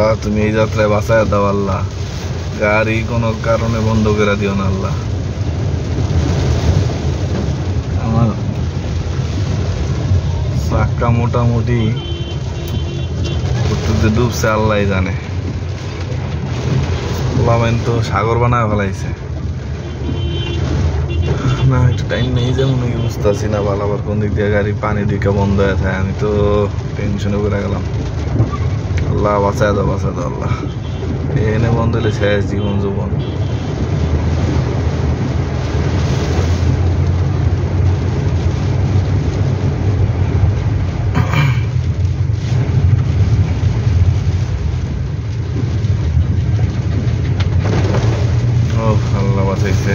আল্লাহ তুমি এই যাত্রায় বাঁচায় দাও আল্লাহ, গাড়ি কোনো কারণে বন্ধ করে দিও না আল্লাহ। আমার চাক্কা মোটামুটি ডুবছে আল্লাহ জানে, লামাইন তো সাগর বানায় ফেলাইছে না। একটু টাইম নেই যেমন বুঝতেছি না ভালো, আবার কোন দিক দিয়ে গাড়ি পানি দিকে বন্ধ হয়ে থাকে, আমি তো টেনশনে করে গেলাম। আল্লাহ বাঁচায় দাও আল্লাহ, এনে বন্ধ হলে শেষ জীবন যৌবন। ও আল্লাহ বাঁচাইছে।